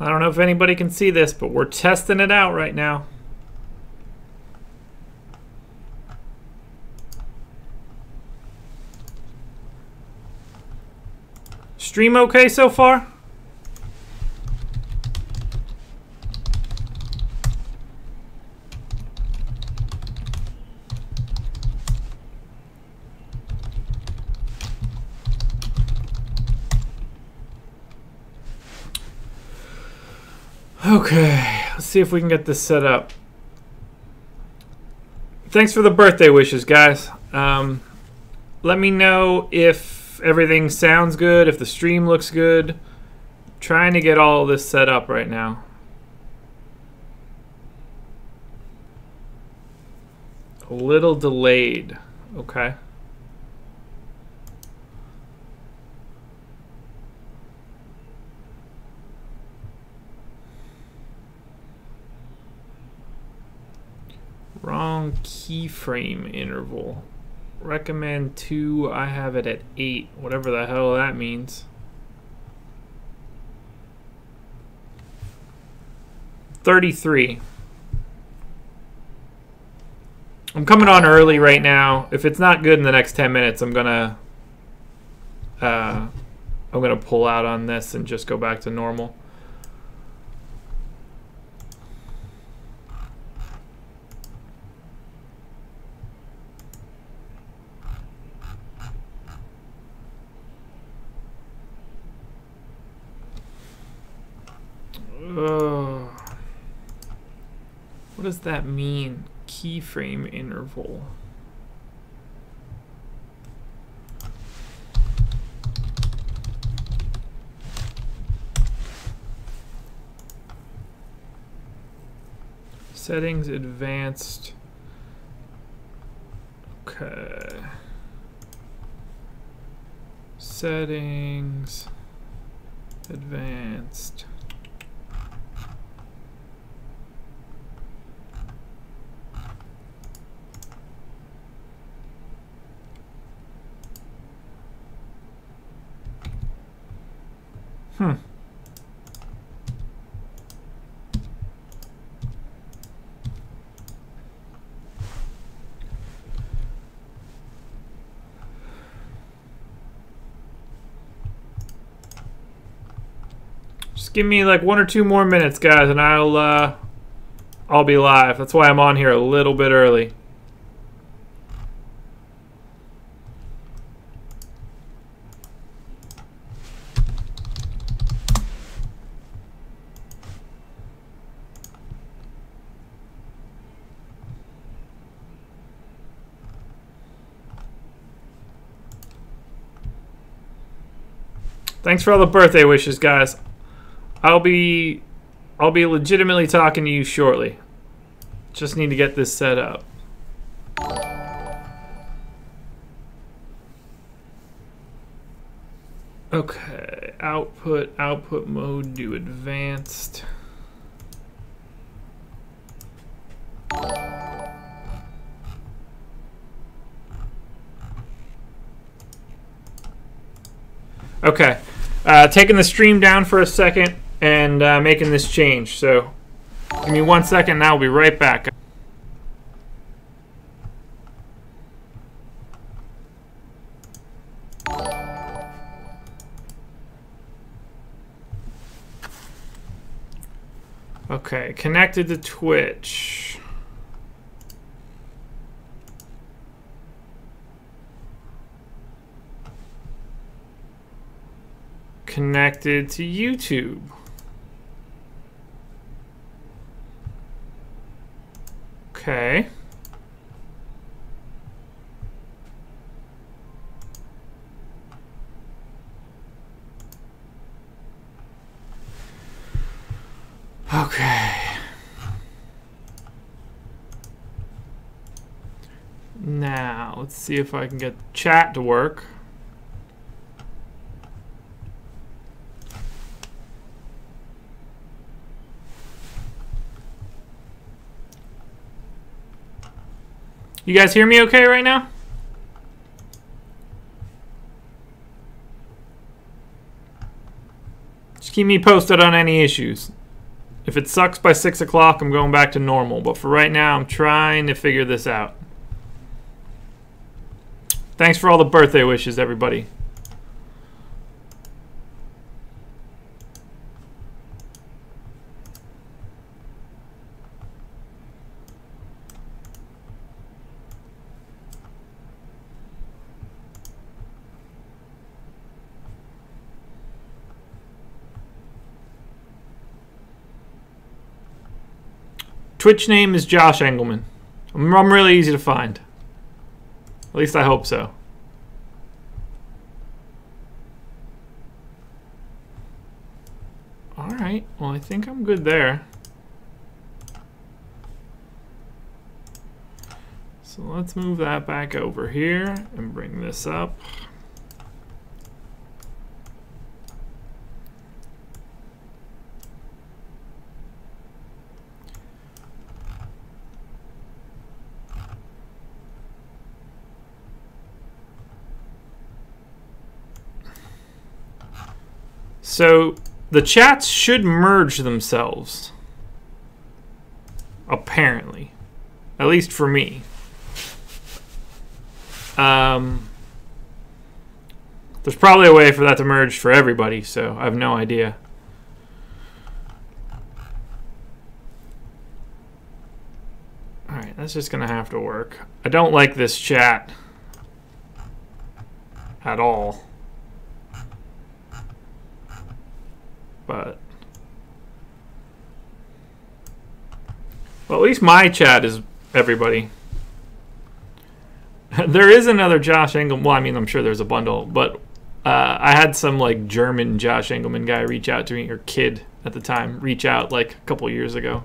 I don't know if anybody can see this, but we're testing it out right now. Stream okay so far? Okay, let's see if we can get this set up. Thanks for the birthday wishes, guys. Let me know if everything sounds good, if the stream looks good. I'm trying to get all this set up right now. A little delayed. Okay. Wrong keyframe interval. Recommend 2. I have it at 8. Whatever the hell that means. 33. I'm coming on early right now. If it's not good in the next 10 minutes, I'm gonna pull out on this and just go back to normal. What does that mean? Keyframe interval. Settings advanced. Okay. Settings advanced. Just give me like 1 or 2 more minutes, guys, and I'll be live. That's why I'm on here a little bit early. Thanks for all the birthday wishes, guys. I'll be legitimately talking to you shortly. Just need to get this set up. Okay, output mode, do advanced. Okay, taking the stream down for a second and making this change. So give me 1 second and I'll be right back. Okay, connected to Twitch. Connected to YouTube. Okay. Okay. Now, let's see if I can get chat to work. You guys hear me okay right now? Just keep me posted on any issues. If it sucks by 6 o'clock, I'm going back to normal. But for right now, I'm trying to figure this out. Thanks for all the birthday wishes, everybody. Twitch name is Josh Engleman. I'm really easy to find. At least I hope so. Alright, well I think I'm good there. So let's move that back over here and bring this up. So the chats should merge themselves, apparently, at least for me. There's probably a way for that to merge for everybody, so I have no idea. Alright, that's just gonna have to work. I don't like this chat at all. But well, at least my chat is everybody. There is another Josh Engleman. Well, I mean, I'm sure there's a bundle, but I had some like German Josh Engleman guy reach out to me, or kid at the time, reach out like a couple years ago.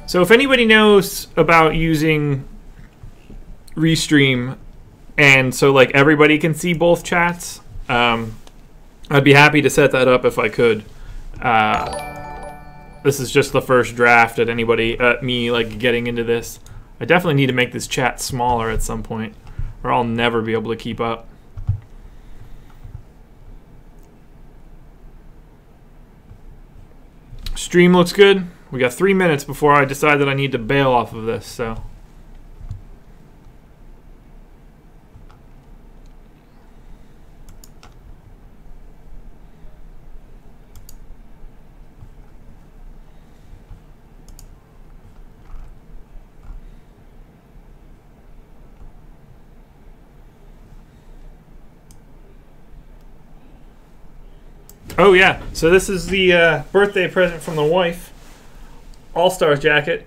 So if anybody knows about using Restream, and so like everybody can see both chats, I'd be happy to set that up if I could. This is just the first draft at me like getting into this. I definitely need to make this chat smaller at some point, or I'll never be able to keep up. Stream looks good. We got 3 minutes before I decide that I need to bail off of this, so. Oh yeah, so this is the birthday present from the wife. All-Stars jacket.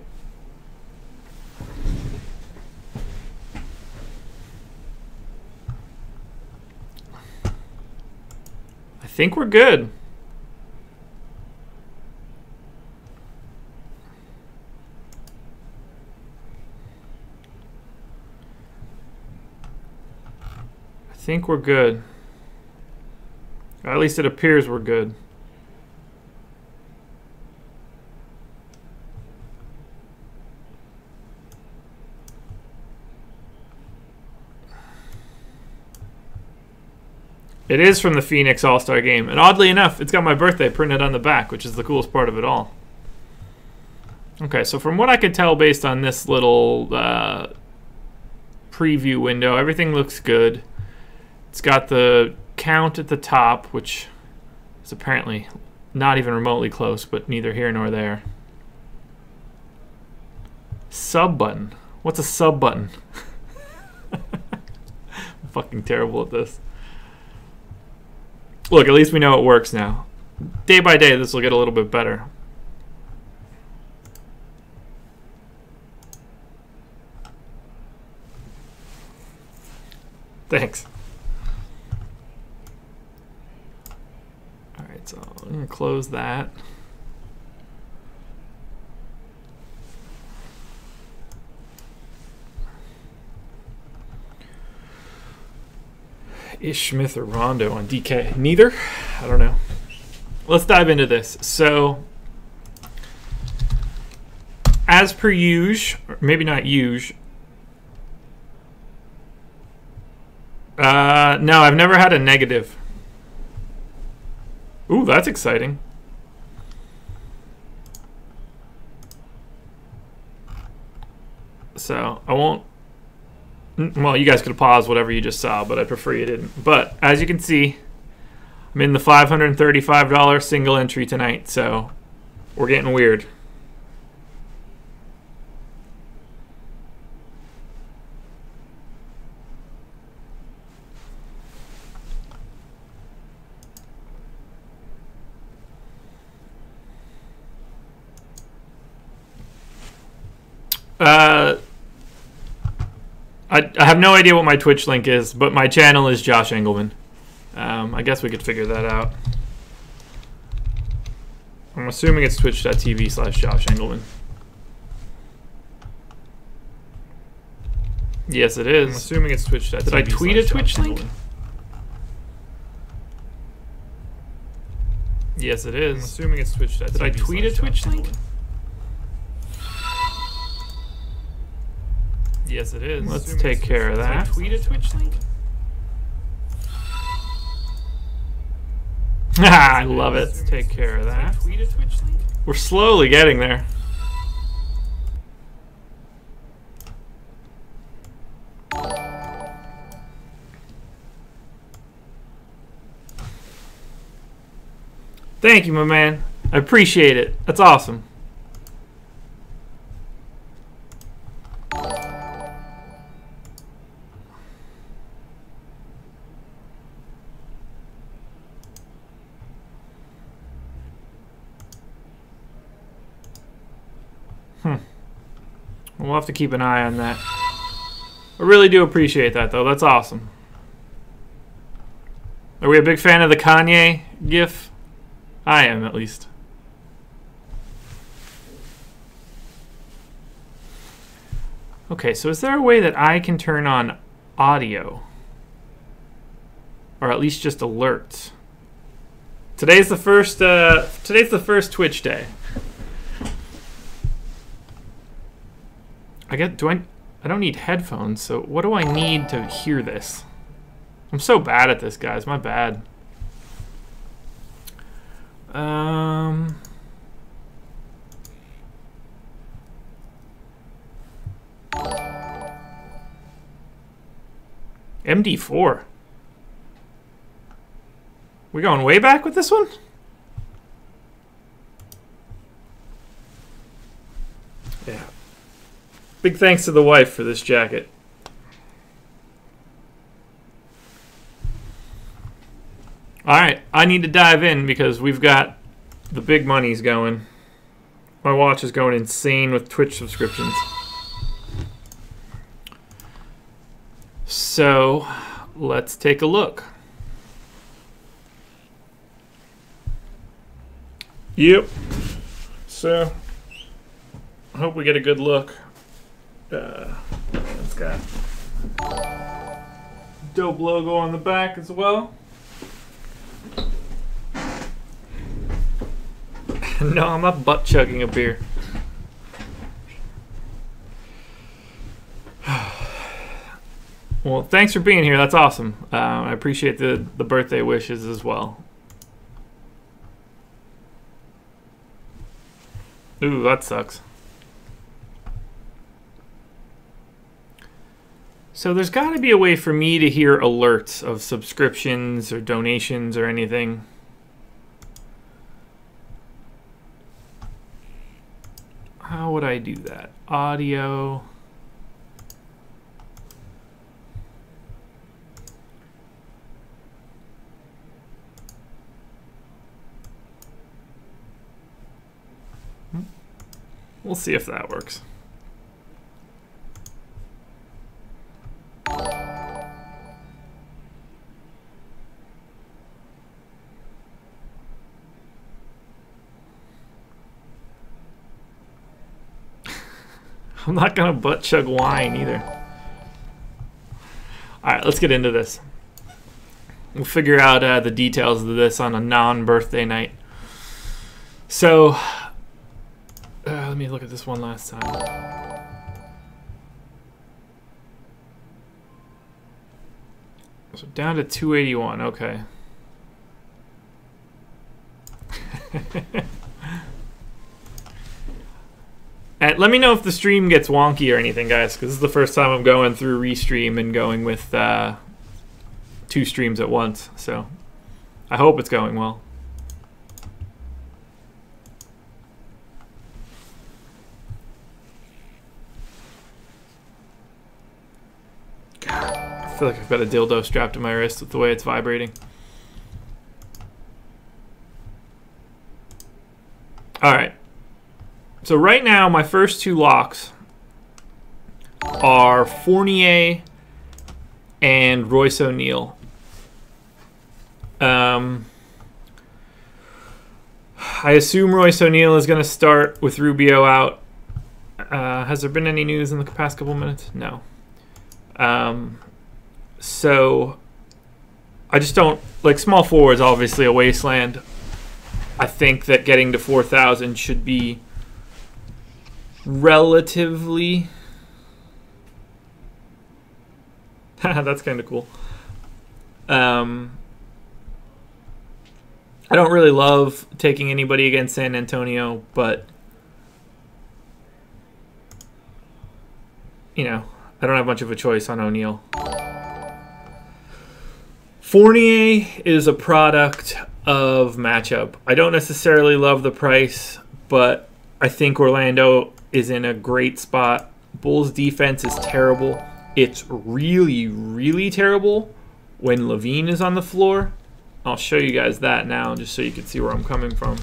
I think we're good. I think we're good. Or at least it appears we're good. It is from the Phoenix All-Star game. And oddly enough, it's got my birthday printed on the back, which is the coolest part of it all. Okay, so from what I could tell based on this little preview window, everything looks good. It's got the count at the top, which is apparently not even remotely close, but neither here nor there. Sub button. What's a sub button? I'm fucking terrible at this. Look, at least we know it works now. Day by day, this will get a little bit better. Thanks. All right, so I'm going to close that. Ish Smith or Rondo on DK? Neither? I don't know. Let's dive into this. So as per usual, maybe not usual. No, I've never had a negative. Ooh, that's exciting. So I won't. Well, you guys could pause whatever you just saw, but I prefer you didn't. But as you can see, I'm in the $535 single entry tonight, so we're getting weird. I have no idea what my Twitch link is, but my channel is Josh Engleman. I guess we could figure that out. I'm assuming it's twitch.tv/Josh Engleman. Yes, it is. I'm assuming it's twitch.tv. Did I tweet a Twitch link? Yes, it is. I'm assuming it's twitch.tv. Did I tweet a Twitch link? Yes, it is. Let's take care of that. Tweet a Twitch link. I love it. Let's take care of that. Tweet a Twitch link. We're slowly getting there. Thank you, my man. I appreciate it. That's awesome. We'll have to keep an eye on that. I really do appreciate that, though. That's awesome. Are we a big fan of the Kanye gif? I am, at least. Okay, so is there a way that I can turn on audio? Or at least just alerts? Today's the first Twitch day. I don't need headphones, so what do I need to hear this? I'm so bad at this, guys. My bad. MD4. We going way back with this one? Yeah. Big thanks to the wife for this jacket. Alright, I need to dive in because we've got the big monies going. My watch is going insane with Twitch subscriptions. So, let's take a look. Yep. So, I hope we get a good look. It's got dope logo on the back as well. No, I'm not butt chugging a beer. Well, thanks for being here. That's awesome. I appreciate the birthday wishes as well. Ooh, that sucks. So there's got to be a way for me to hear alerts of subscriptions or donations or anything. How would I do that? Audio. We'll see if that works. I'm not gonna butt chug wine either. Alright, let's get into this. We'll figure out the details of this on a non-birthday night. So, Let me look at this one last time. So down to 281, okay. And let me know if the stream gets wonky or anything, guys, because this is the first time I'm going through Restream and going with 2 streams at once. So I hope it's going well. I feel like I've got a dildo strapped to my wrist with the way it's vibrating. All right. So right now, my first 2 locks are Fournier and Royce O'Neal. I assume Royce O'Neal is going to start with Rubio out. Has there been any news in the past couple minutes? No. So I just don't like small forwards. Obviously, a wasteland. I think that getting to 4,000 should be relatively. That's kind of cool. I don't really love taking anybody against San Antonio, but you know, I don't have much of a choice on O'Neal. Fournier is a product of matchup. I don't necessarily love the price, but I think Orlando is in a great spot. Bulls defense is terrible. It's really, really terrible when Levine is on the floor. I'll show you guys that now just so you can see where I'm coming from.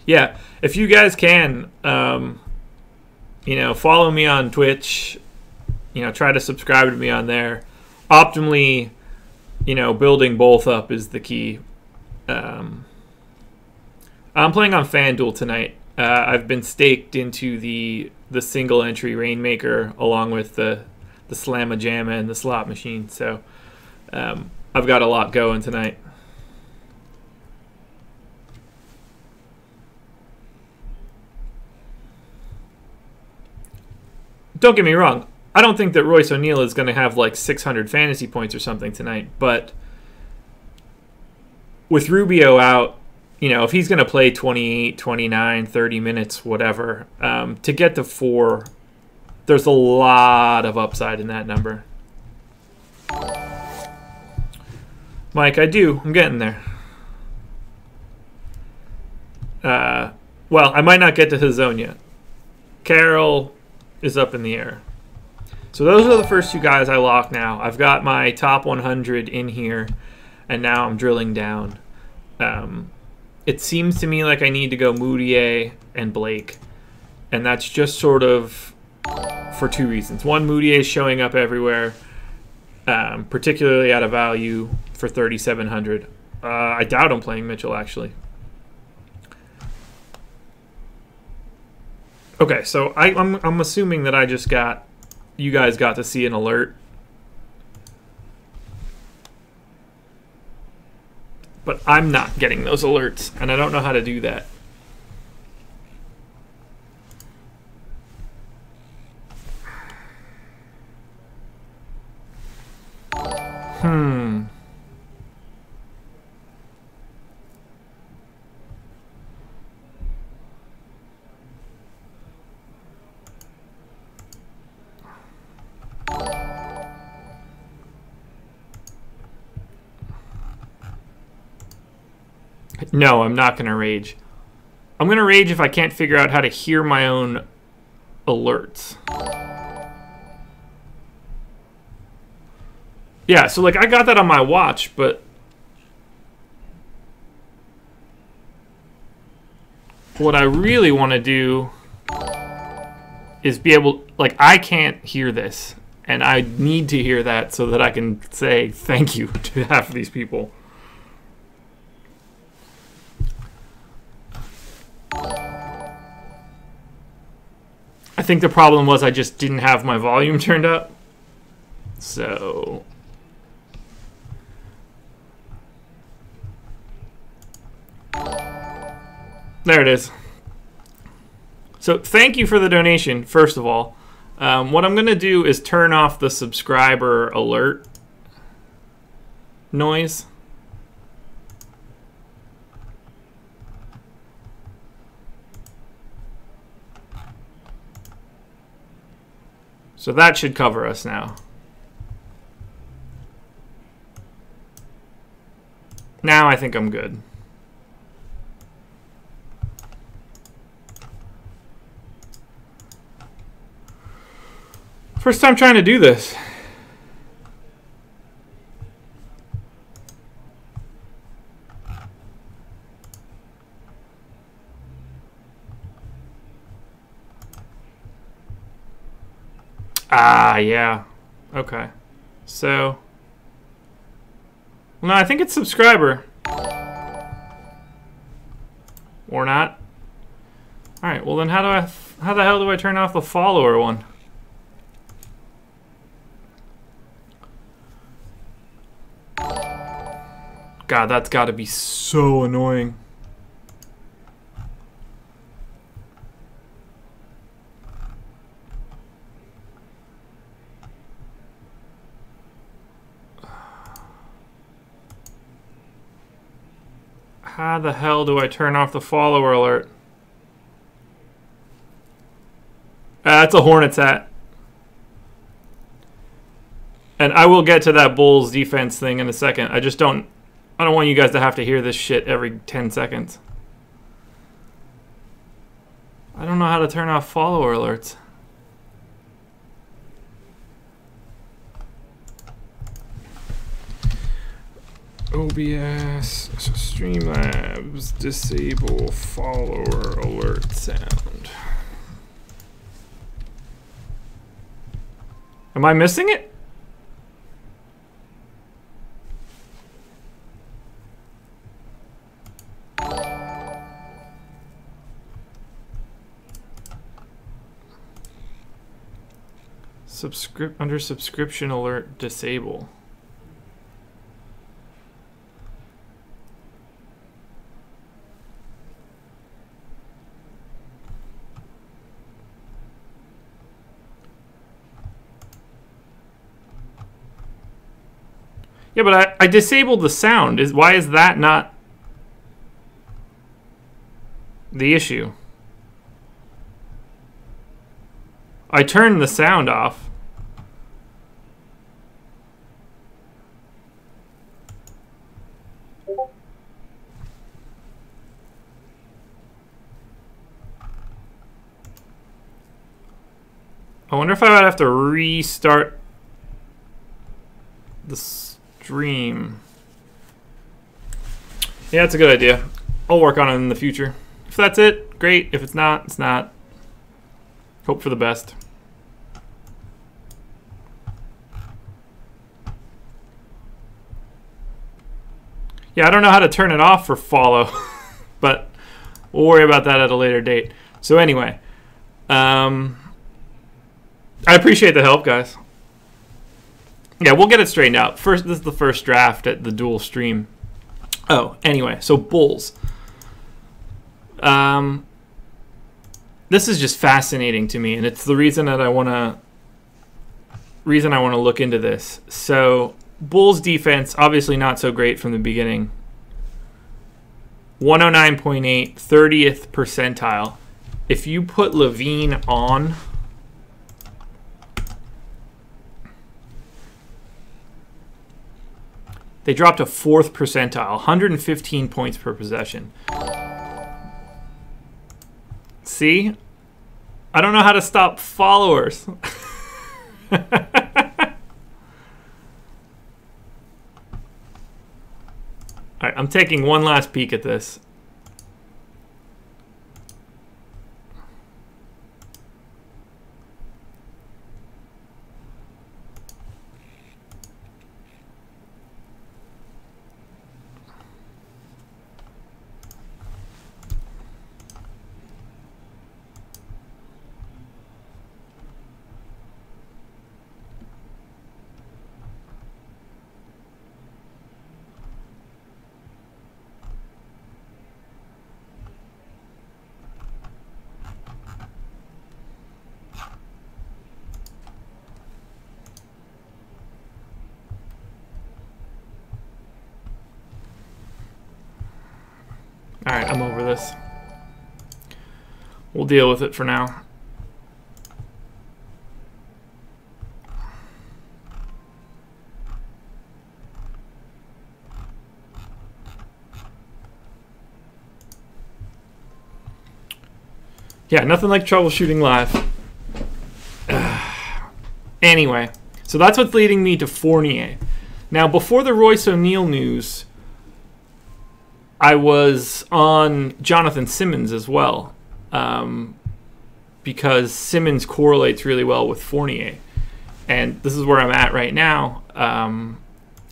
Yeah, if you guys can, you know, follow me on Twitch. You know, try to subscribe to me on there. Optimally, you know, building both up is the key. I'm playing on FanDuel tonight. I've been staked into the single entry Rainmaker along with the Slamma Jamma and the slot machine. So I've got a lot going tonight. Don't get me wrong. I don't think that Royce O'Neal is going to have like 600 fantasy points or something tonight, but with Rubio out, you know, if he's going to play 28, 29, 30 minutes, whatever, to get to 4, there's a lot of upside in that number. Mike, I do. I'm getting there. Well, I might not get to his zone yet. Carroll is up in the air. So those are the first 2 guys I lock now. I've got my top 100 in here, and now I'm drilling down. It seems to me like I need to go Moutier and Blake, and that's just sort of for 2 reasons. One, Moutier is showing up everywhere, particularly at a value for 3,700. I doubt I'm playing Mitchell, actually. Okay, so I'm assuming that I just got... You guys got to see an alert. But I'm not getting those alerts, and I don't know how to do that. No, I'm not going to rage. I'm going to rage if I can't figure out how to hear my own alerts. Yeah, so like I got that on my watch, but what I really want to do is be able, like, I can't hear this, and I need to hear that so that I can say thank you to half of these people. I think the problem was I just didn't have my volume turned up. So There it is. So thank you for the donation, first of all. What I'm going to do is turn off the subscriber alert noise. So that should cover us now. Now I think I'm good. First time trying to do this. Ah, yeah. Okay. So, no, I think it's subscriber. Or not. All right, well then how the hell do I turn off the follower one? God, that's got to be so annoying. How the hell do I turn off the follower alert? That's a Hornets hat. And I will get to that Bulls defense thing in a second. I don't want you guys to have to hear this shit every 10 seconds. I don't know how to turn off follower alerts. OBS, Streamlabs, disable follower alert sound. Am I missing it? Under subscription alert, disable. Yeah, but I disabled the sound. Why is that not the issue? I turned the sound off. I wonder if I would have to restart the stream. Yeah, that's a good idea. I'll work on it in the future. If that's it, great. If it's not, it's not. Hope for the best. Yeah, I don't know how to turn it off for follow, but we'll worry about that at a later date. So anyway, I appreciate the help, guys. Yeah, we'll get it straightened out. First, this is the first draft at the dual stream. Oh, anyway, so Bulls. This is just fascinating to me, and it's the reason that I want to look into this. So, Bulls defense, obviously not so great from the beginning. 109.8, 30th percentile. If you put Levine on, they dropped to 4th percentile, 115 points per possession. See? I don't know how to stop followers. All right, I'm taking one last peek at this. Alright, I'm over this. We'll deal with it for now. Yeah, nothing like troubleshooting live. Anyway, so that's what's leading me to Fournier. Now, before the Royce O'Neal news, I was on Jonathan Simmons as well, because Simmons correlates really well with Fournier. And this is where I'm at right now.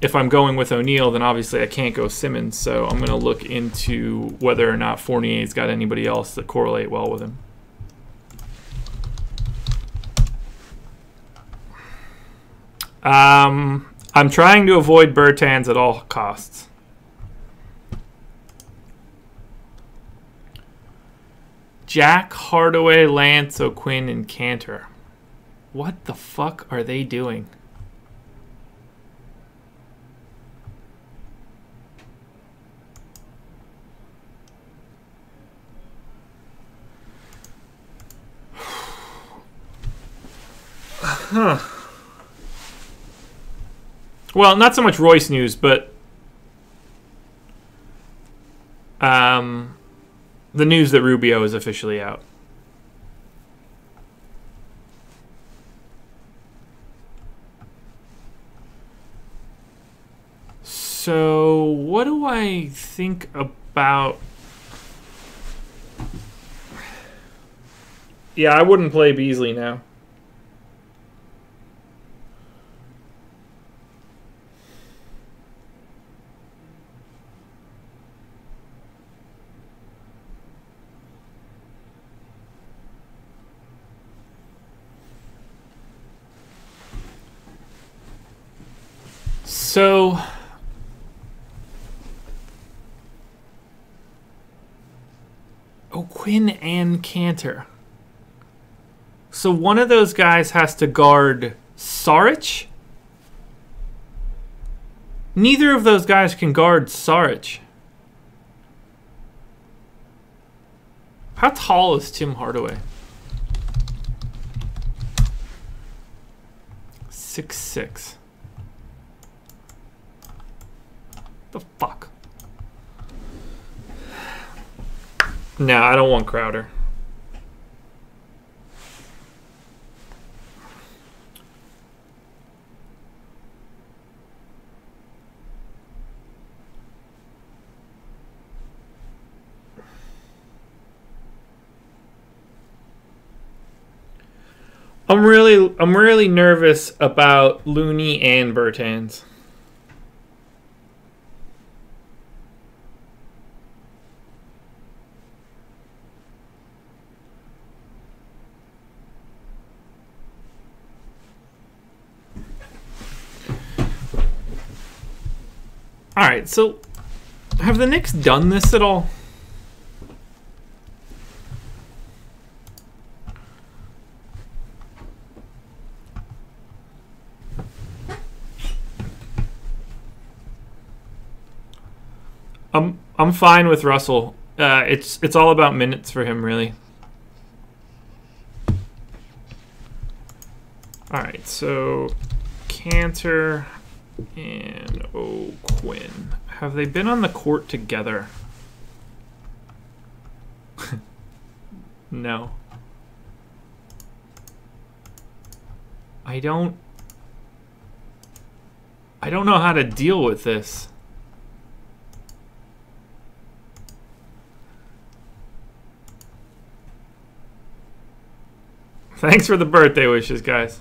If I'm going with O'Neal, then obviously I can't go Simmons. So I'm going to look into whether or not Fournier's got anybody else that correlate well with him. I'm trying to avoid Bertans at all costs. Jack, Hardaway, Lance, O'Quinn, and Cantor. What the fuck are they doing? Huh. Well, not so much Royce news, but the news that Rubio is officially out. So, what do I think about... Yeah, I wouldn't play Beasley now. So, O'Quinn and Cantor. So one of those guys has to guard Saric? Neither of those guys can guard Saric. How tall is Tim Hardaway? 6'6". The fuck? No, I don't want Crowder. I'm really nervous about Looney and Bertans. All right, so have the Knicks done this at all? I'm fine with Russell. It's all about minutes for him, really. All right, so Cantor and O'Quinn. Have they been on the court together? No. I don't know how to deal with this. Thanks for the birthday wishes, guys.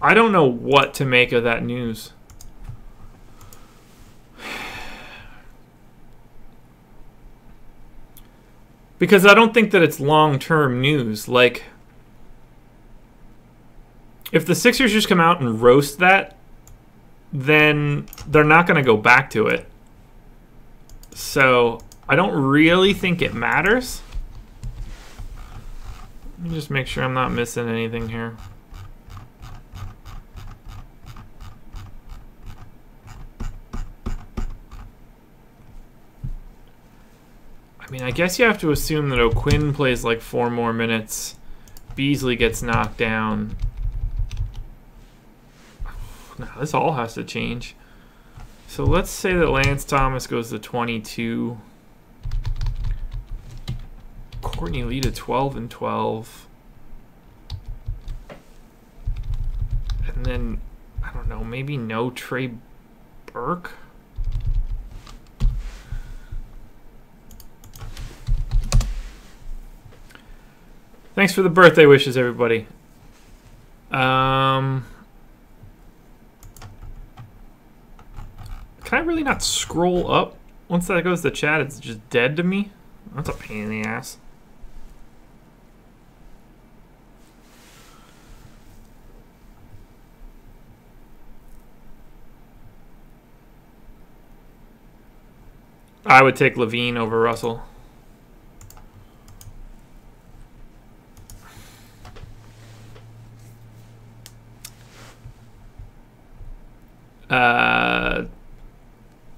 I don't know what to make of that news. Because I don't think that it's long-term news. Like, if the Sixers just come out and roast that, then they're not going to go back to it. So I don't really think it matters. Let me just make sure I'm not missing anything here. I mean, I guess you have to assume that O'Quinn plays like 4 more minutes. Beasley gets knocked down. No, this all has to change. So let's say that Lance Thomas goes to 22. Courtney Lee to 12 and 12. And then, I don't know, maybe no Trey Burke? Thanks for the birthday wishes, everybody. Can I really not scroll up? Once that goes to chat, it's just dead to me. That's a pain in the ass. I would take Levine over Russell.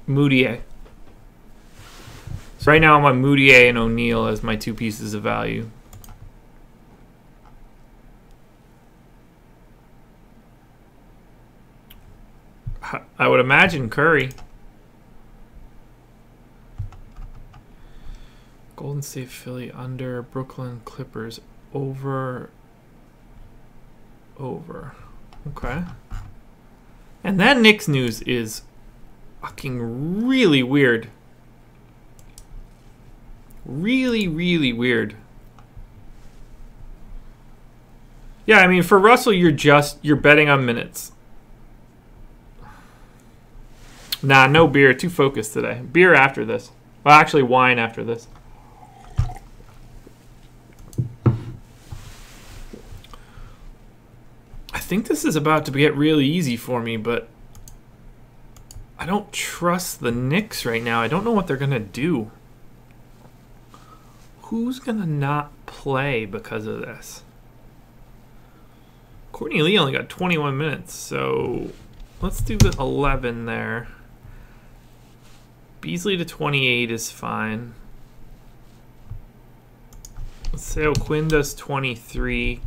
Moutier. So right now I'm on Moutier and O'Neal as my 2 pieces of value. I would imagine Curry. Golden State Philly under, Brooklyn Clippers over. Okay. And that Knicks news is fucking really weird. Really, really weird. Yeah, I mean, for Russell, you're betting on minutes. Nah, no beer. Too focused today. Beer after this. Well, actually, wine after this. I think this is about to get really easy for me, but I don't trust the Knicks right now. I don't know what they're going to do. Who's going to not play because of this? Courtney Lee only got 21 minutes, so let's do the 11 there. Beasley to 28 is fine. Let's say O'Quinn does 23.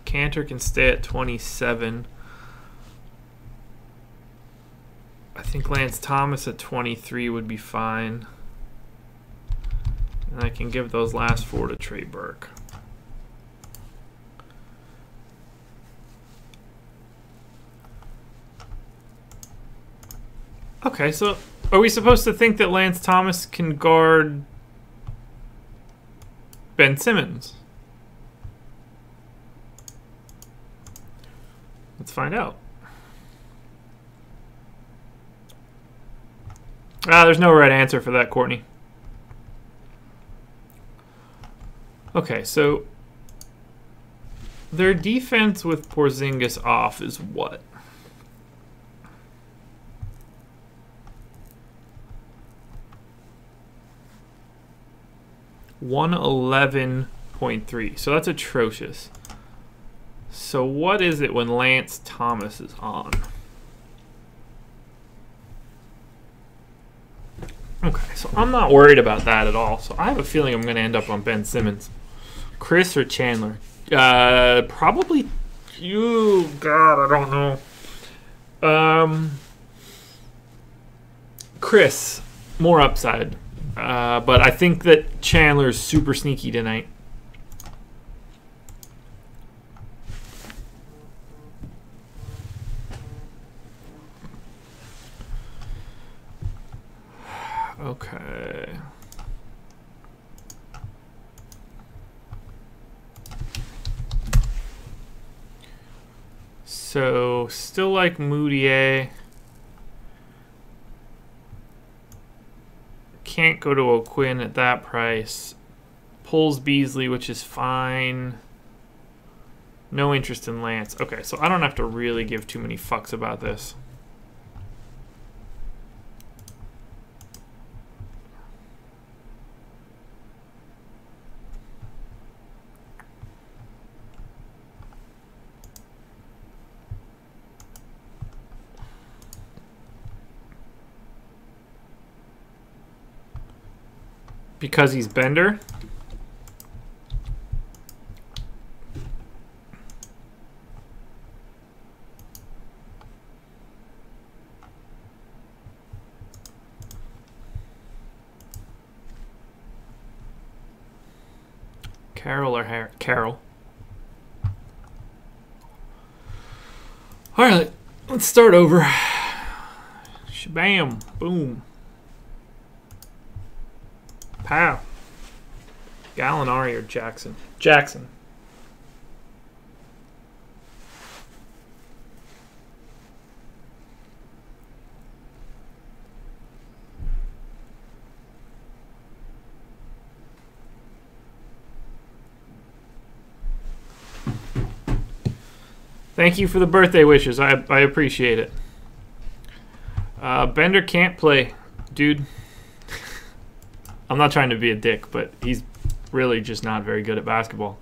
Cantor can stay at 27. I think Lance Thomas at 23 would be fine. And I can give those last 4 to Trey Burke. Okay, so are we supposed to think that Lance Thomas can guard Ben Simmons? Let's find out. There's no right answer for that, Courtney. Okay, so their defense with Porzingis off is what? $111.3. So that's atrocious. So what is it when Lance Thomas is on? Okay, so I'm not worried about that at all. So I have a feeling I'm going to end up on Ben Simmons. Chris or Chandler? Probably. You, God, I don't know. Chris, more upside. But I think that Chandler's super sneaky tonight. Okay. So, still like Moutier. Can't go to O'Quinn at that price. Pulls Beasley, which is fine. No interest in Lance. Okay, so I don't have to really give too many fucks about this. because he's Bender. Carroll or Carroll. All right, let's start over. Shabam, boom. Pow. Gallinari or Jackson? Jackson. Thank you for the birthday wishes. I appreciate it. Bender can't play, dude. I'm not trying to be a dick, but he's really just not very good at basketball.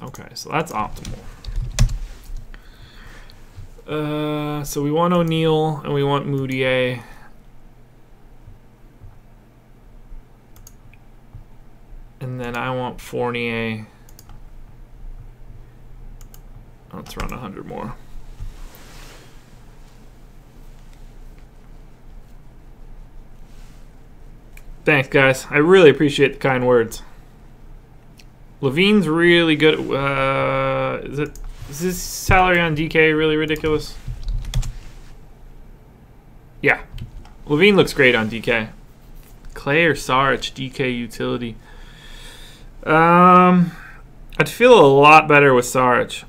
Okay, so that's optimal. So we want O'Neal and we want Moutier. And then I want Fournier. Let's run 100 more. Thanks, guys. I really appreciate the kind words. Levine's really good. Is his salary on DK really ridiculous? Yeah. Levine looks great on DK. Clay or Saric, DK utility. I'd feel a lot better with Saric.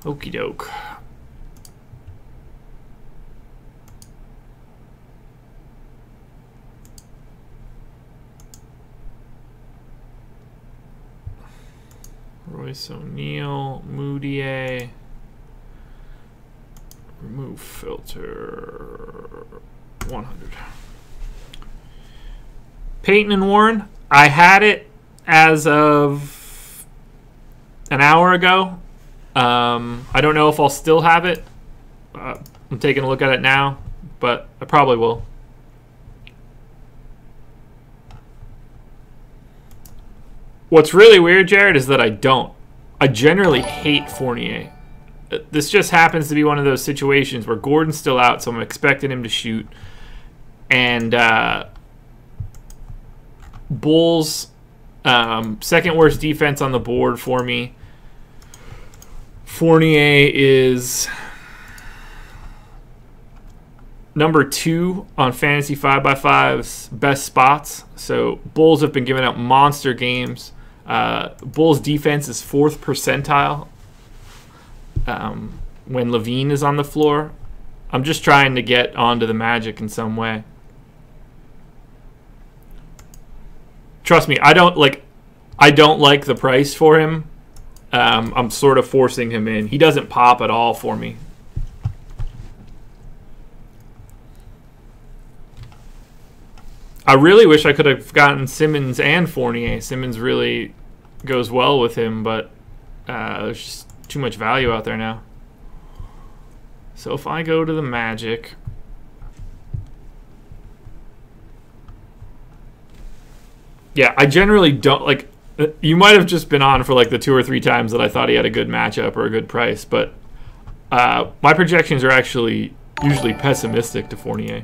Okie doke. Royce O'Neal, Moutier. Remove filter. 100. Peyton and Warren. I had it as of an hour ago. I don't know if I'll still have it. I'm taking a look at it now, but I probably will. What's really weird, Jared, is that I don't. I generally hate Fournier. This just happens to be one of those situations where Gordon's still out, so I'm expecting him to shoot. And Bulls, second worst defense on the board for me. Fournier is number 2 on Fantasy 5x5's best spots. So Bulls have been giving up monster games. Bulls defense is 4th percentile when Levine is on the floor. I'm just trying to get onto the Magic in some way. Trust me, I don't like the price for him. I'm sort of forcing him in. He doesn't pop at all for me. I really wish I could have gotten Simmons and Fournier. Simmons really goes well with him, but there's just too much value out there now. So if I go to the Magic, yeah, I generally don't like. You might have just been on for like the 2 or 3 times that I thought he had a good matchup or a good price, but my projections are actually usually pessimistic to Fournier.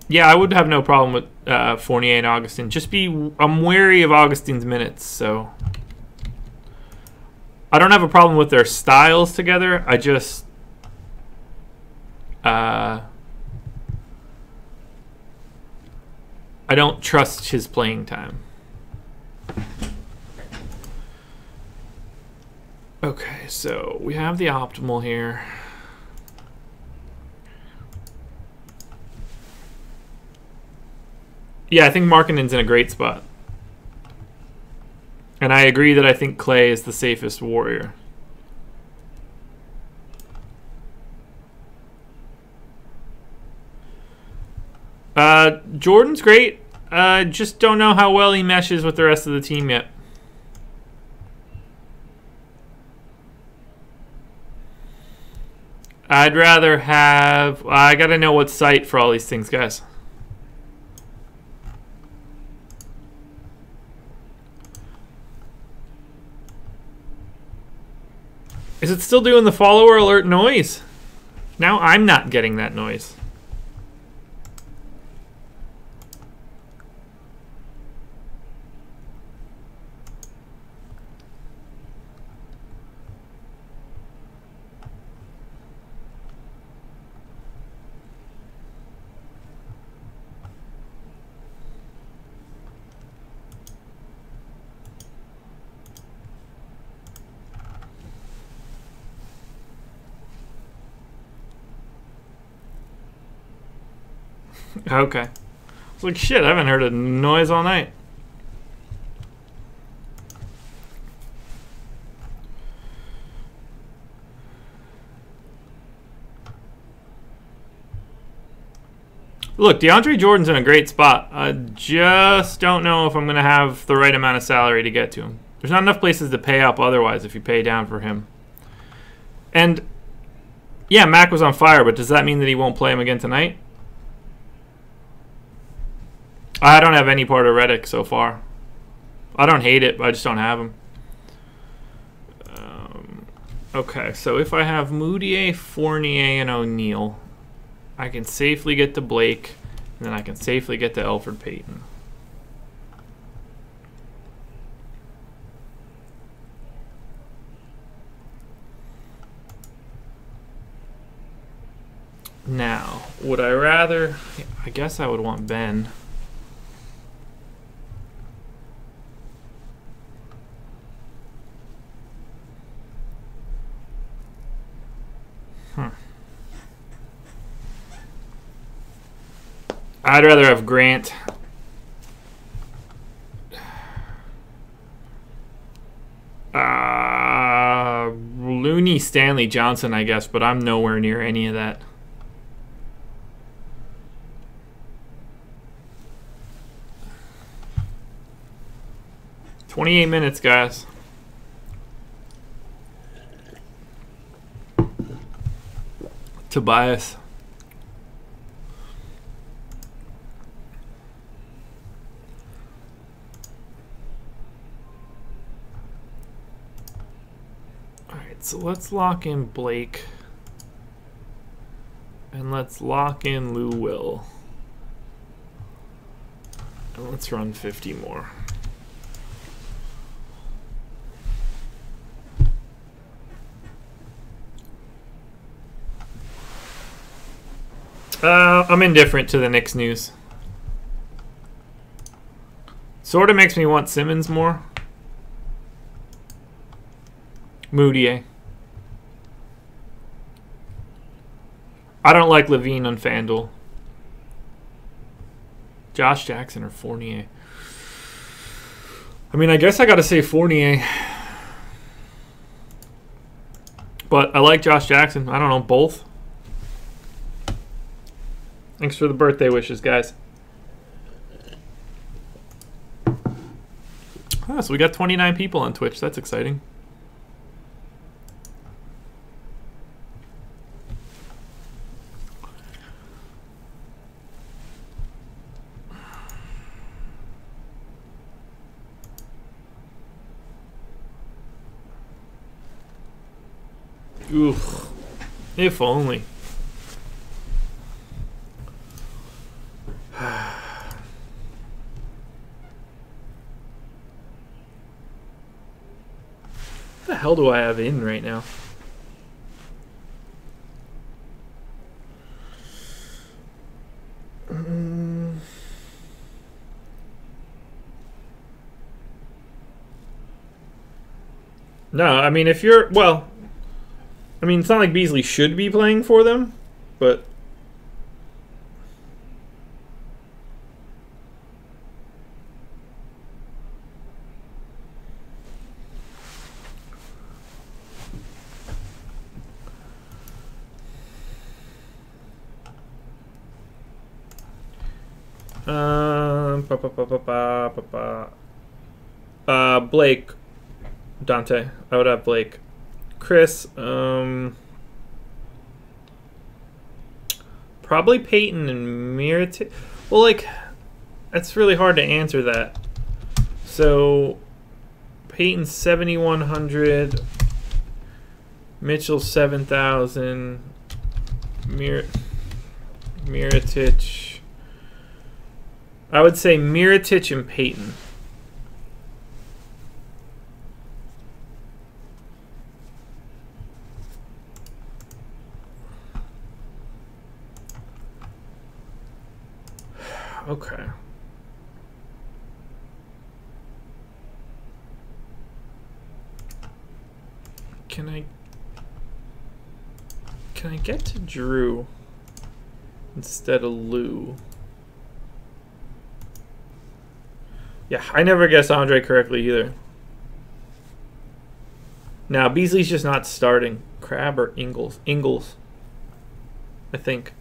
Yeah, I would have no problem with Fournier and Augustin. I'm wary of Augustin's minutes, so I don't have a problem with their styles together. I just I don't trust his playing time. Okay, so we have the optimal here. Yeah, I think Markkanen's in a great spot. And I agree that I think Clay is the safest Warrior. Jordan's great. Just don't know how well he meshes with the rest of the team yet. I'd rather have... I got to know what site for all these things, guys. Is it still doing the follower alert noise? Now I'm not getting that noise. Okay. It's like, shit, I haven't heard a noise all night. Look, DeAndre Jordan's in a great spot. I just don't know if I'm going to have the right amount of salary to get to him. There's not enough places to pay up otherwise if you pay down for him. And, yeah, Mac was on fire, but does that mean that he won't play him again tonight? I don't have any part of Reddick so far. I don't hate it, but I just don't have him. Okay, so if I have Moutier, Fournier, and O'Neal, I can safely get to Blake, and then I can safely get to Elfrid Payton. Now, would I rather... I guess I would want Ben. I'd rather have Grant. Looney, Stanley, Johnson, I guess, but I'm nowhere near any of that. "28 minutes, guys." Tobias. So let's lock in Blake. And let's lock in Lou Will. And let's run 50 more. I'm indifferent to the Knicks news. Sort of makes me want Simmons more. Moutier. I don't like Levine on FanDuel. Josh Jackson or Fournier. I mean, I guess I got to say Fournier. But I like Josh Jackson. I don't know, both. Thanks for the birthday wishes, guys. Oh, so we got 29 people on Twitch. That's exciting. Oof. If only. What the hell do I have in right now? No, I mean, if you're, well, I mean, it's not like Beasley should be playing for them, but Blake. Dante. I would have Blake. Chris. Probably Peyton and Mirotic. Well, like, that's really hard to answer that. So, Peyton's 7,100. Mitchell 7,000. Mirotic. I would say Mirotic and Peyton. Okay. Can I get to Drew instead of Lou? Yeah, I never guessed Andre correctly either. Now, Beasley's just not starting. Crab or Ingles? Ingles, I think.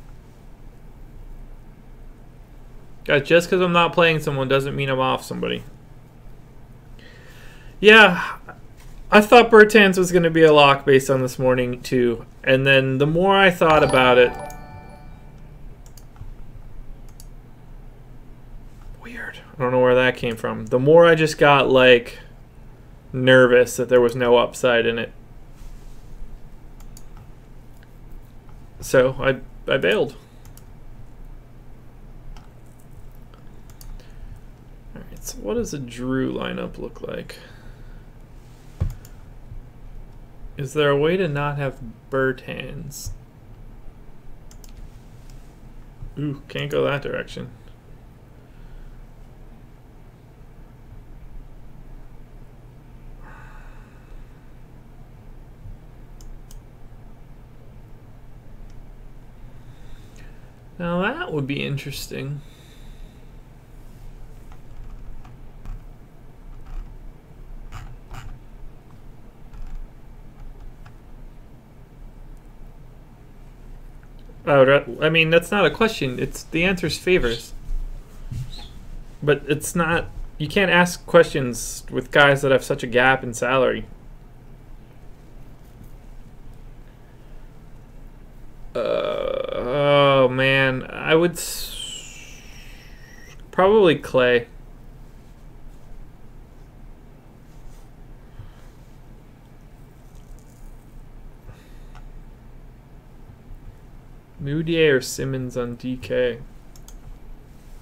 Guys, just because I'm not playing someone doesn't mean I'm off somebody. Yeah, I thought Bertans was going to be a lock based on this morning too. And then the more I thought about it... Weird. I don't know where that came from. The more I just got, like, nervous that there was no upside in it. So I bailed. Alright, so what does a Drew lineup look like? Is there a way to not have Bertans? Ooh, can't go that direction. Now that would be interesting. I mean, that's not a question. It's the answer's favors. But it's not. You can't ask questions with guys that have such a gap in salary. Oh man, I would probably Clay. Moutier or Simmons on DK?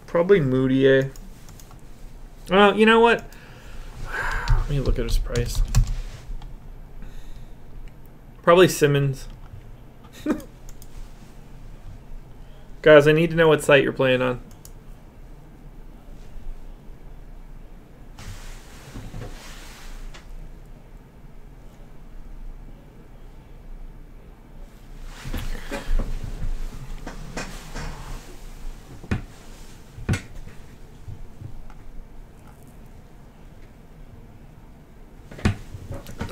Probably Moutier. Well, you know what? Let me look at his price. Probably Simmons. Guys, I need to know what site you're playing on.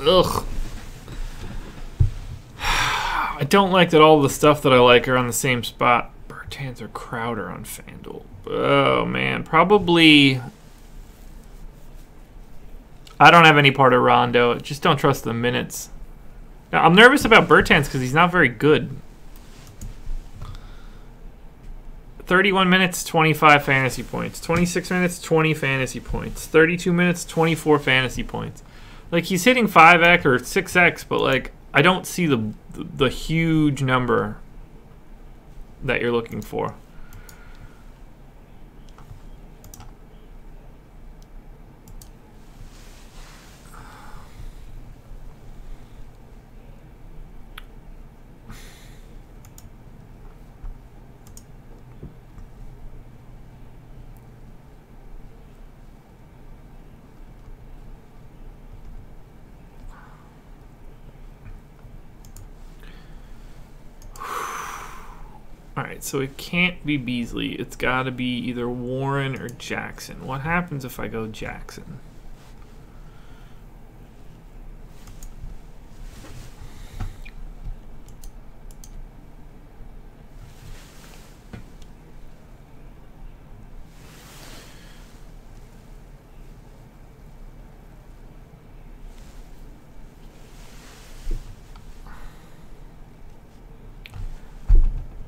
Ugh. I don't like that all the stuff that I like are on the same spot. Bertans or Crowder on FanDuel. Oh, man. Probably... I don't have any part of Rondo. Just don't trust the minutes. Now, I'm nervous about Bertans because he's not very good. 31 minutes, 25 fantasy points. 26 minutes, 20 fantasy points. 32 minutes, 24 fantasy points. Like, he's hitting 5x or 6x, but, like, I don't see the huge number that you're looking for. Alright, so it can't be Beasley. It's got to be either Warren or Jackson. What happens if I go Jackson?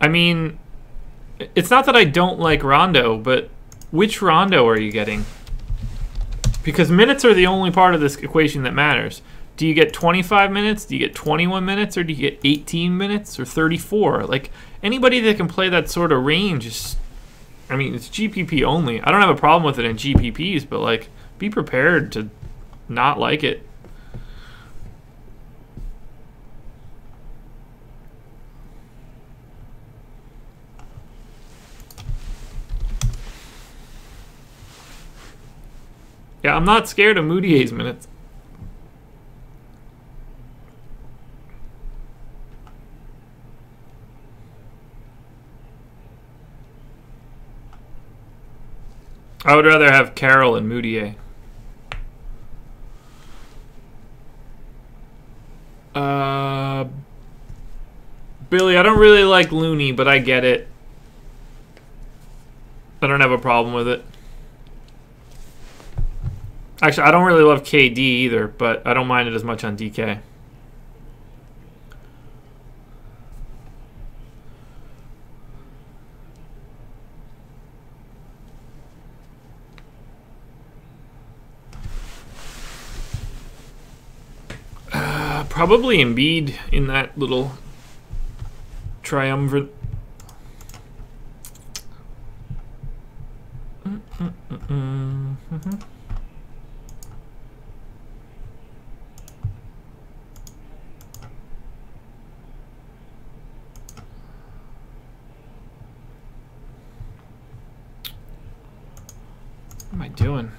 I mean, it's not that I don't like Rondo, but which Rondo are you getting? Because minutes are the only part of this equation that matters. Do you get 25 minutes? Do you get 21 minutes? Or do you get 18 minutes or 34? Like, anybody that can play that sort of range is... I mean, it's GPP only. I don't have a problem with it in GPPs, but, like, be prepared to not like it. Yeah, I'm not scared of Moutier's minutes. I would rather have Carroll and Moutier. Billy, I don't really like Looney, but I get it. I don't have a problem with it. Actually, I don't really love KD either, but I don't mind it as much on DK. Probably Embiid in that little triumvirate. What am I doing?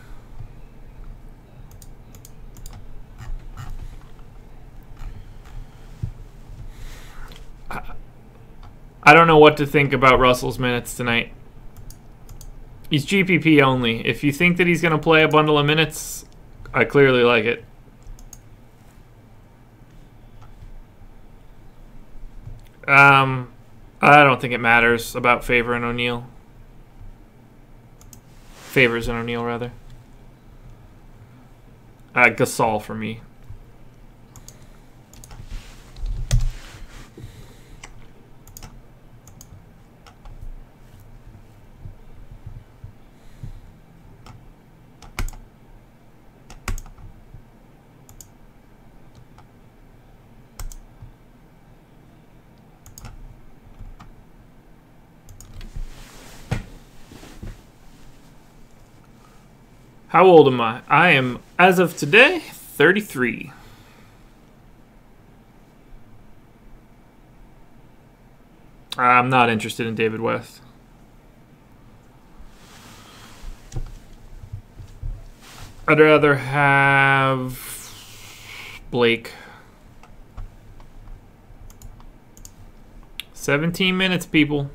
I don't know what to think about Russell's minutes tonight. He's GPP only. If you think that he's going to play a bundle of minutes, I clearly like it. I don't think it matters about Favor and O'Neal. Favors and O'Neal, rather. Gasol for me. How old am I? I am, as of today, 33. I'm not interested in David West. I'd rather have Blake. 17 minutes, people.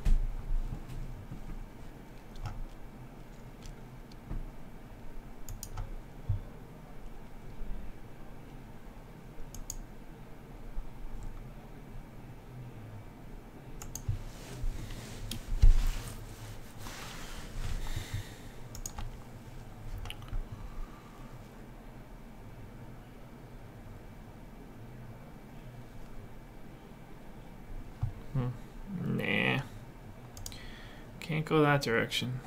Nah. Can't go that direction.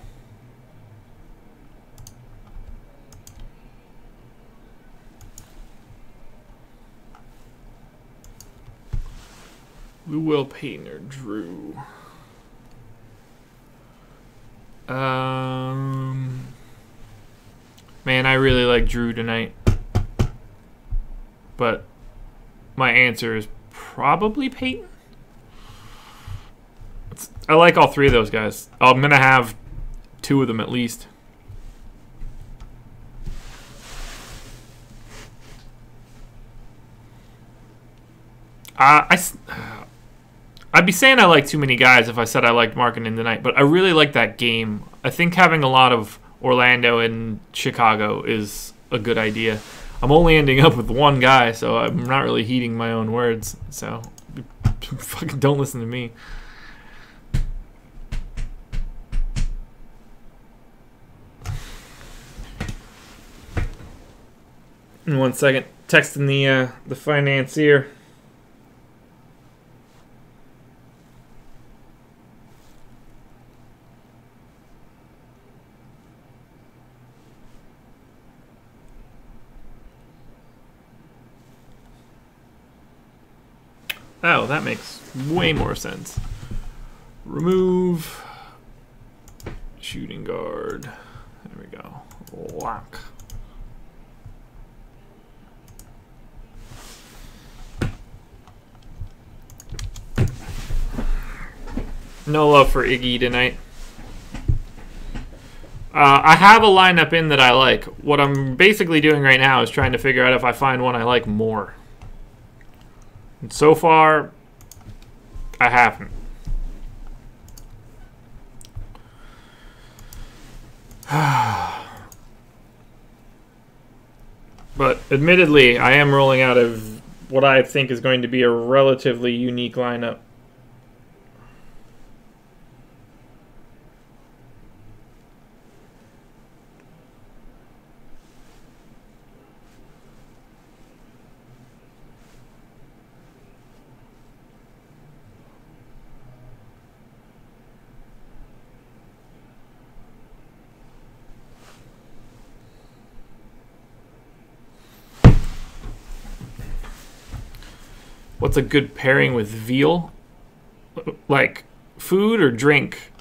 Lou Will Payton or Drew? Man, I really like Drew tonight. But my answer is probably Payton. I like all three of those guys. I'm going to have two of them at least. I'd be saying I like too many guys if I said I liked Markkanen tonight, but I really like that game. I think having a lot of Orlando and Chicago is a good idea. I'm only ending up with one guy, so I'm not really heeding my own words. So fucking don't listen to me. In 1 second, texting the financier. Oh, that makes way more sense. Remove shooting guard. There we go. Lock. No love for Iggy tonight. I have a lineup in that I like. What I'm basically doing right now is trying to figure out if I find one I like more. And so far, I haven't. But admittedly, I am rolling out of what I think is going to be a relatively unique lineup. What's a good pairing with veal? Like food or drink?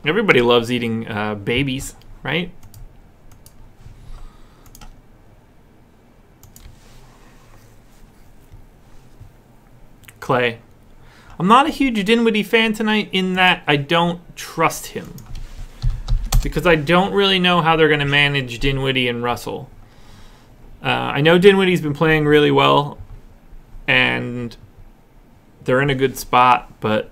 Everybody loves eating babies, right? Clay. I'm not a huge Dinwiddie fan tonight in that I don't trust him. Because I don't really know how they're going to manage Dinwiddie and Russell. I know Dinwiddie's been playing really well. And they're in a good spot, but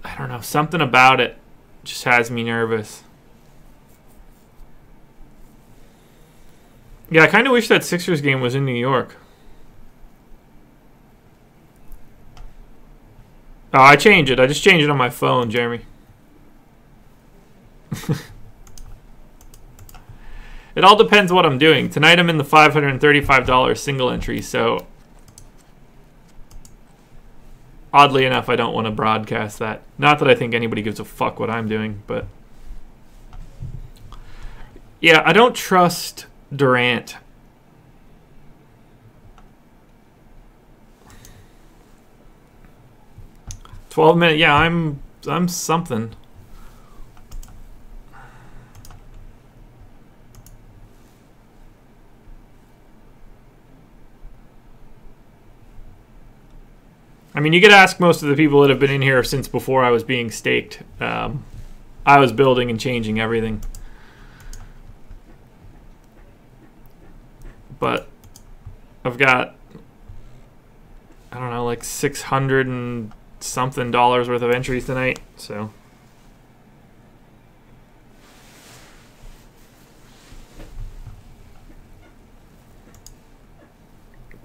I don't know. Something about it just has me nervous. Yeah, I kind of wish that Sixers game was in New York. Oh, I changed it. I just changed it on my phone, Jeremy. It all depends what I'm doing. Tonight I'm in the $535 single entry, so oddly enough, I don't want to broadcast that. Not that I think anybody gives a fuck what I'm doing, but yeah, I don't trust Durant. $12 Yeah, I'm something. I mean, you could ask most of the people that have been in here since before I was being staked. I was building and changing everything. But I've got, I don't know, like 600 and something dollars worth of entries tonight. So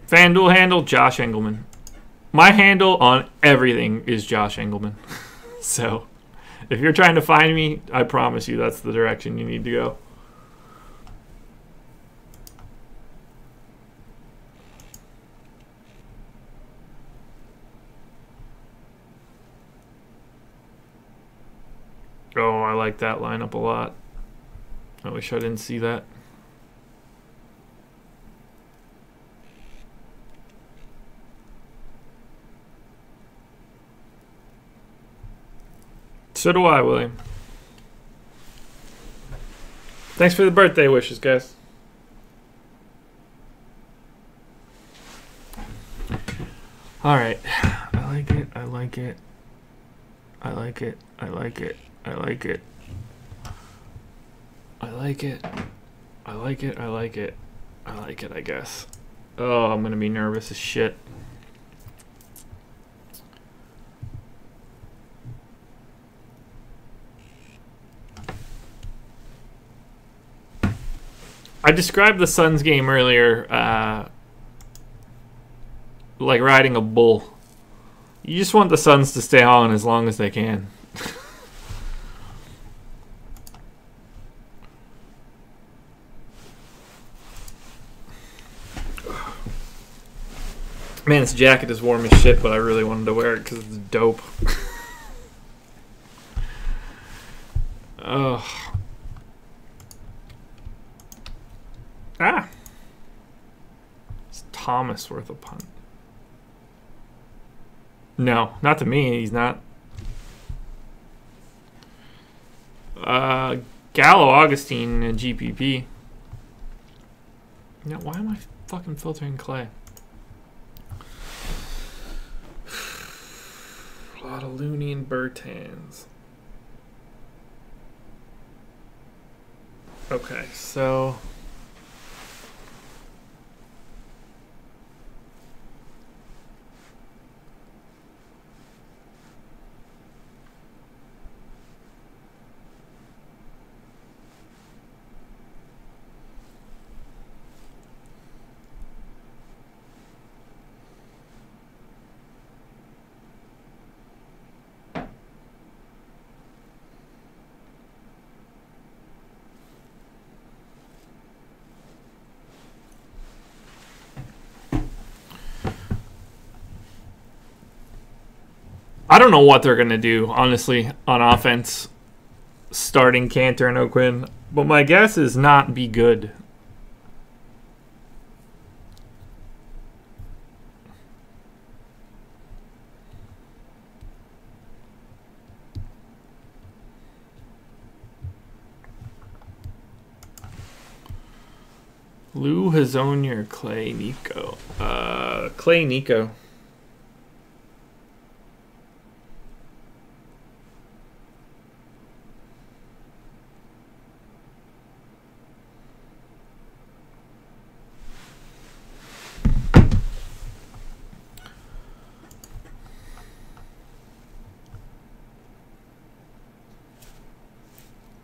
FanDuel handle, Josh Engleman. My handle on everything is Josh Engleman. So if you're trying to find me, I promise you that's the direction you need to go. Oh, I like that lineup a lot. I wish I didn't see that. So do I, William. Thanks for the birthday wishes, guys. All right. I like it. I like it. I like it. I like it. I like it. I like it. I like it. I like it. I like it, I guess. Oh, I'm going to be nervous as shit. I described the Suns game earlier like riding a bull. You just want the Suns to stay on as long as they can. Man, this jacket is warm as shit, but I really wanted to wear it because it's dope. Ugh. Ah. Is Thomas worth a punt? No, not to me. He's not. Gallo Augustine in GPP. Now, why am I fucking filtering Clay? A lot of Looney and Bertans. Okay, so I don't know what they're going to do, honestly, on offense, starting Cantor and O'Quinn. But my guess is not be good. Lou Hazonia, Clay, Nico. Clay, Nico.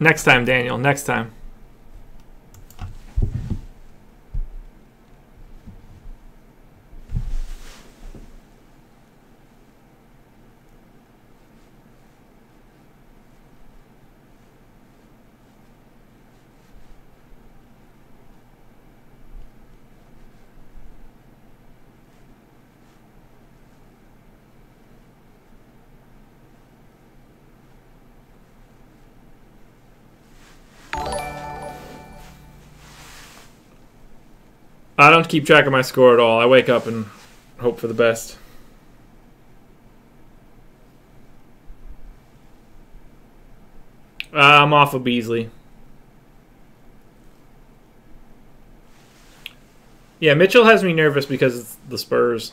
Next time, Daniel. Next time. I don't keep track of my score at all. I wake up and hope for the best. I'm off of Beasley. Yeah, Mitchell has me nervous because it's the Spurs.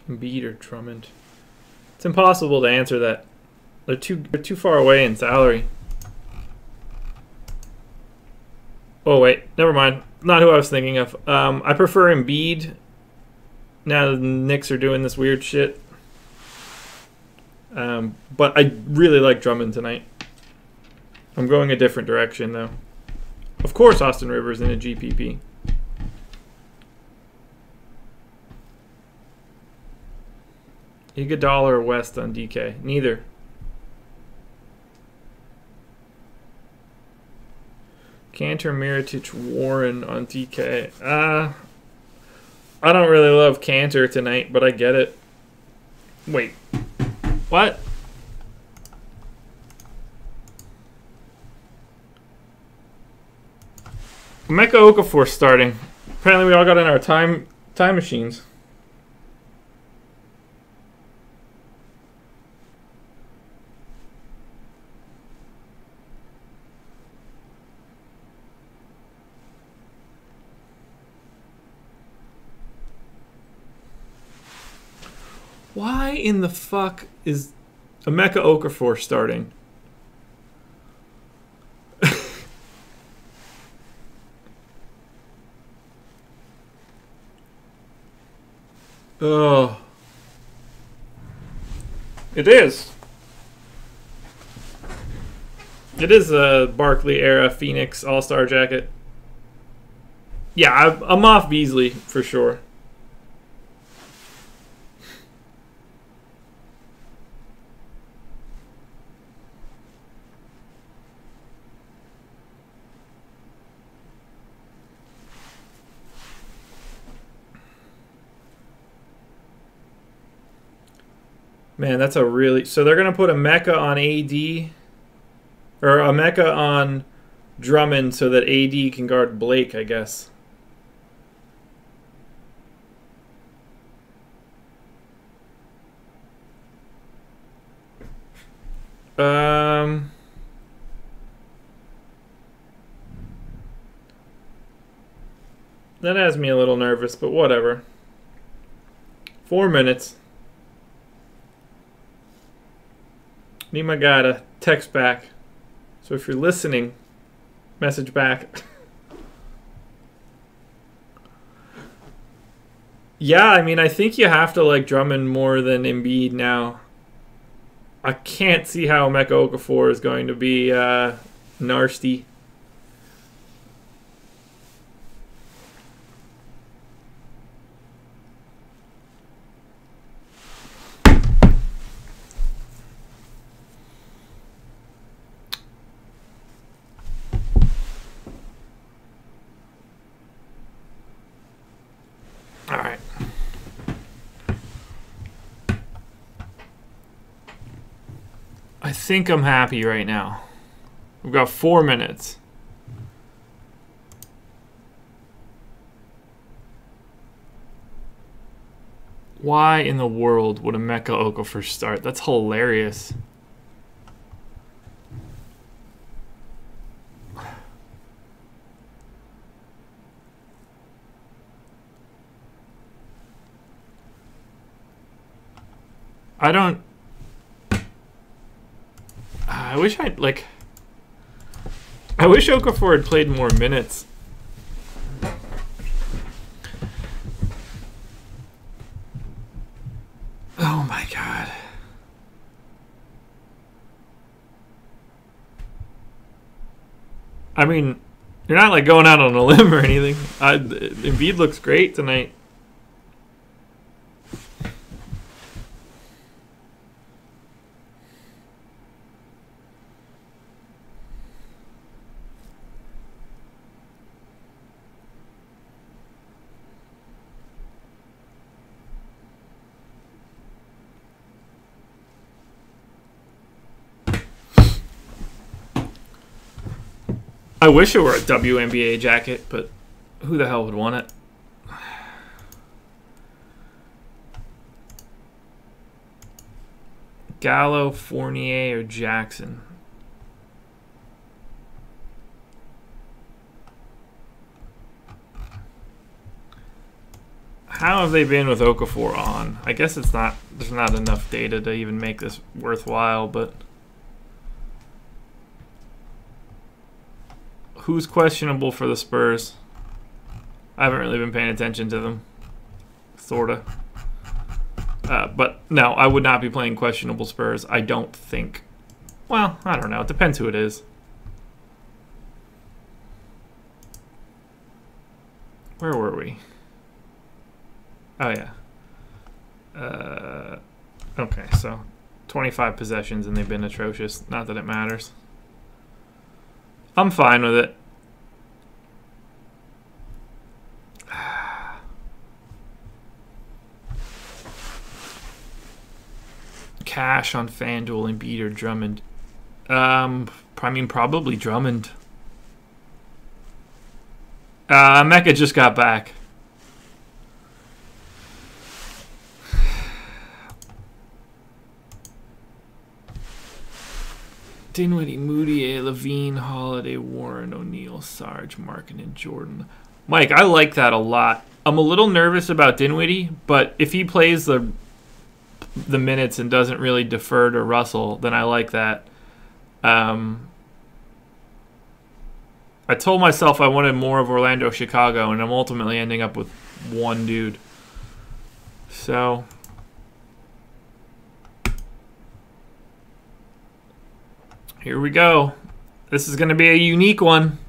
Embiid or Drummond. It's impossible to answer that. They're too far away in salary. Oh wait, never mind. Not who I was thinking of. I prefer Embiid. Now the Knicks are doing this weird shit. But I really like Drummond tonight. I'm going a different direction though. Of course, Austin Rivers in a GPP. Iguodala or West on DK? Neither. Cantor, Mirotic, Warren on DK. I don't really love Cantor tonight, but I get it. Wait. What? Emeka Okafor starting. Apparently we all got in our time machines. Why in the fuck is Emeka Okafor starting? Oh. It is. It is a Barkley era Phoenix All-Star jacket. Yeah, I'm off Beasley for sure. Man, that's a really... So they're going to put a mecha on AD, or a mecha on Drummond so that AD can guard Blake, I guess. That has me a little nervous, but whatever. 4 minutes. Need my guy to text back. So if you're listening, message back. Yeah, I mean, I think you have to like Drummond more than Embiid now. I can't see how Emeka Okafor is going to be nasty. All right. I think I'm happy right now. We've got 4 minutes. Why in the world would Emeka Okafor start? That's hilarious. I don't... I wish I'd, like... I wish Okafor had played more minutes. Oh my god. I mean, you're not, like, going out on a limb or anything. Embiid looks great tonight. I wish it were a WNBA jacket, but who the hell would want it? Gallo, Fournier, or Jackson? How have they been with Okafor on? I guess it's not. There's not enough data to even make this worthwhile, but... Who's questionable for the Spurs? I haven't really been paying attention to them. Sorta. But no, I would not be playing questionable Spurs. I don't think. Well, I don't know. It depends who it is. Where were we? Oh, yeah. Okay, so 25 possessions and they've been atrocious. Not that it matters. I'm fine with it. Cash on FanDuel, Embiid or Drummond. I mean, probably Drummond. Mecca just got back. Dinwiddie, Moody, Levine, Holiday, Warren, O'Neal, Sarge, Markin, and Jordan. Mike, I like that a lot. I'm a little nervous about Dinwiddie, but if he plays the minutes and doesn't really defer to Russell, then I like that. I told myself I wanted more of Orlando, Chicago, and I'm ultimately ending up with one dude. So... here we go. This is going to be a unique one.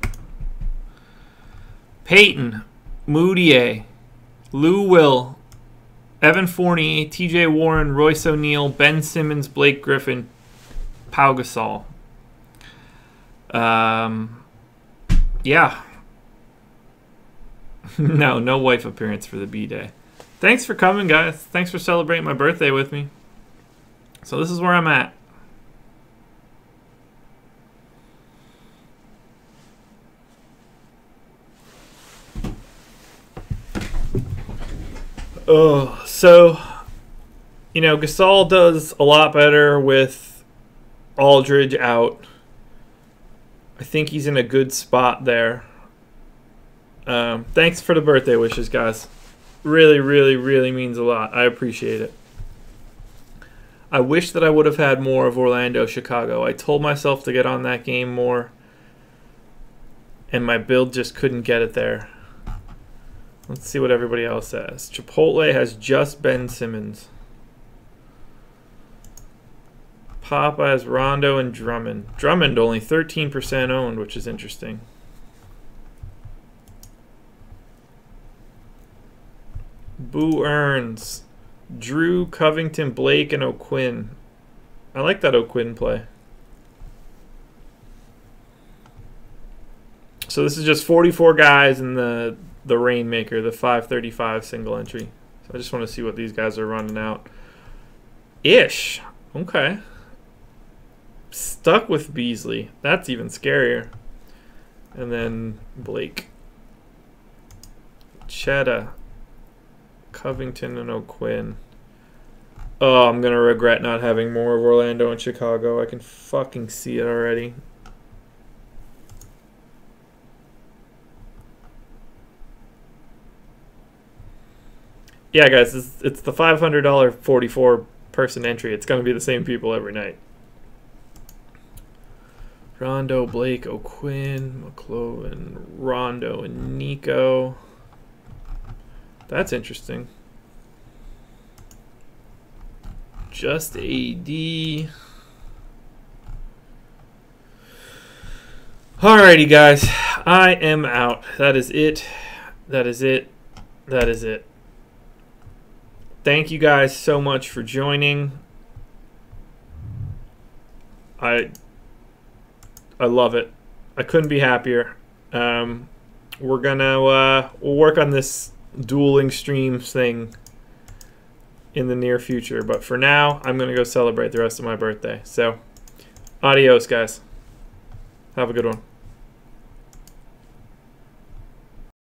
Peyton, Moutier, Lou Will, Evan Fournier, TJ Warren, Royce O'Neal, Ben Simmons, Blake Griffin, Pau Gasol. Yeah. No wife appearance for the B-Day. Thanks for coming, guys. Thanks for celebrating my birthday with me. So this is where I'm at. Oh, so, you know, Gasol does a lot better with Aldridge out. I think he's in a good spot there. Thanks for the birthday wishes, guys. Really, really, really means a lot. I appreciate it. I wish that I would have had more of Orlando, Chicago. I told myself to get on that game more, and my build just couldn't get it there. Let's see what everybody else says. Chipotle has just Ben Simmons. Papa has Rondo and Drummond. Drummond only 13% owned, which is interesting. Boo earns. Drew, Covington, Blake, and O'Quinn. I like that O'Quinn play. So this is just 44 guys in the Rainmaker, the 535 single entry. So I just want to see what these guys are running out. Ish. Okay. Stuck with Beasley. That's even scarier. And then Blake. Chetta. Covington and O'Quinn. Oh, I'm going to regret not having more of Orlando and Chicago. I can fucking see it already. Yeah, guys, it's the $500 44 person entry. It's going to be the same people every night. Rondo, Blake, O'Quinn, McLovin, Rondo, and Nico. That's interesting. Just AD. Alrighty, guys. I am out. That is it. That is it. That is it. Thank you guys so much for joining. I love it. I couldn't be happier. We're gonna we'll work on this dueling streams thing in the near future, but for now I'm gonna go celebrate the rest of my birthday. So adios, guys. Have a good one.